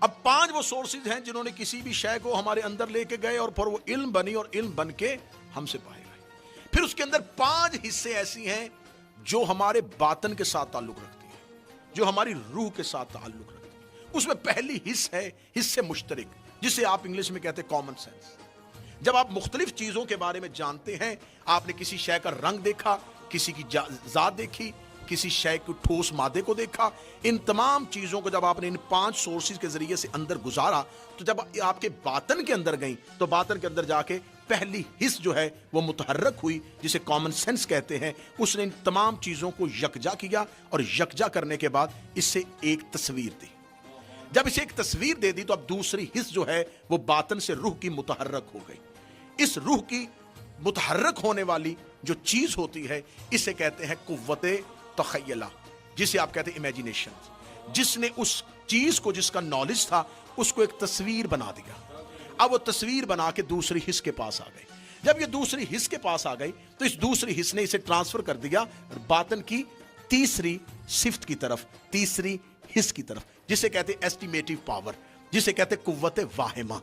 اب 5 وہ سورسز ہیں جنہوں نے کسی بھی شے کو ہمارے اندر لے کے گئے اور پھر وہ علم بنی اور علم بن کے ہم سے پائے گئے. پھر اس کے اندر 5 حصے ایسی ہیں جو ہمارے باطن کے ساتھ تعلق رکھتی ہیں, جو ہماری روح کے ساتھ تعلق رکھتی ہیں. اس میں پہلی حص ہے حص مشترک, جسے آپ انگلش میں کہتے ہیں کامن سینس. جب آپ مختلف چیزوں کے بارے میں جانتے ہیں, آپ نے کسی شے کا رنگ دیکھا, کسی کی ذات دیکھی, کسی شے کو ٹھوس مادے کو دیکھا, ان تمام چیزوں کو جب آپ نے ان 5 سورسز کے ذریعے سے اندر گزارا, تو جب آپ کے باطن کے اندر گئیں تو باطن کے اندر جا کے پہلی حص جو ہے وہ متحرک ہوئی, جسے کامن سینس کہتے ہیں. اس نے ان تمام چیزوں کو یکجا کیا اور یکجا کرنے کے بعد اس سے ایک تصویر دی. جب اسے ایک تصویر دے دی تو اب دوسری حص جو ہے وہ باطن سے روح کی متحرک ہو گئی. اس روح کی متحرک ہونے والی جو چیز ہوتی ہے اسے کہتے ہیں قوت تخیلہ, جسے آپ کہتے ہیں امیجینیشن. جس نے اس چیز کو, جس کا نالج تھا, اس کو ایک تصویر بنا دیا. اب وہ تصویر بنا کے دوسری حص کے پاس آ گئی. جب یہ دوسری حص کے پاس آ گئی تو اس دوسری حص نے اسے ٹرانسفر کر دیا باطن کی تیسری صفت کی طرف, تیسری حص کی طرف, جسے کہتے ہیں ایسٹیمیٹو پاور, جسے کہتے ہیں قوت واہمہ.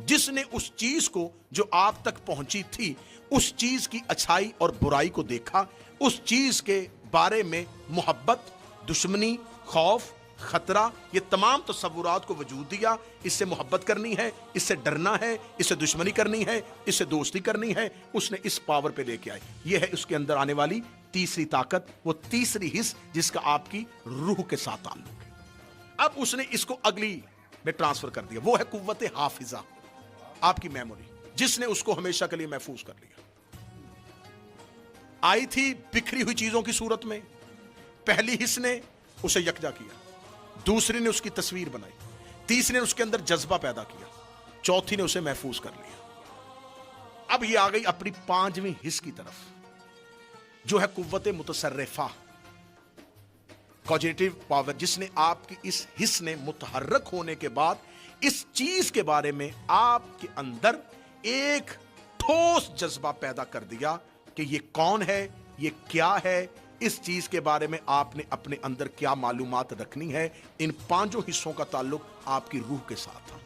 جس نے اس چیز کو جو آپ تک پہنچی تھی, اس چیز کی اچھائی اور برائی کو دیکھا, اس چیز کے بارے میں محبت, دشمنی, خوف, خطرہ, یہ تمام تصورات کو وجود دیا. اس سے محبت کرنی ہے, اس سے ڈرنا ہے, اس سے دشمنی کرنی ہے, اس سے دوستی کرنی ہے, اس نے اس پاور پہ لے کے آئی. یہ ہے اس کے اندر آنے والی تیسری طاقت, وہ تیسری حص جس کا آپ کی روح کے ساتھ تعلق ہے. اب اس نے اس کو اگلی میں ٹرانسفر کر دیا, وہ ہے قوت حافظہ, آپ کی میموری, جس نے اس کو ہمیشہ کے لیے محفوظ کر لیا. آئی تھی بکھری ہوئی چیزوں کی صورت میں, پہلی حص نے اسے یکجا کیا, دوسری نے اس کی تصویر بنائی, تیسری نے اس کے اندر جذبہ پیدا کیا, چوتھی نے اسے محفوظ کر لیا. اب یہ آ گئی اپنی 5ویں حص کی طرف, جو ہے قوت متصرفہ, کوجنیٹو پاور, جس نے آپ کی اس حص نے متحرک ہونے کے بعد اس چیز کے بارے میں آپ کے اندر ایک ٹھوس جذبہ پیدا کر دیا کہ یہ کون ہے, یہ کیا ہے, اس چیز کے بارے میں آپ نے اپنے اندر کیا معلومات رکھنی ہے. ان 5 حصوں کا تعلق آپ کی روح کے ساتھ تھا.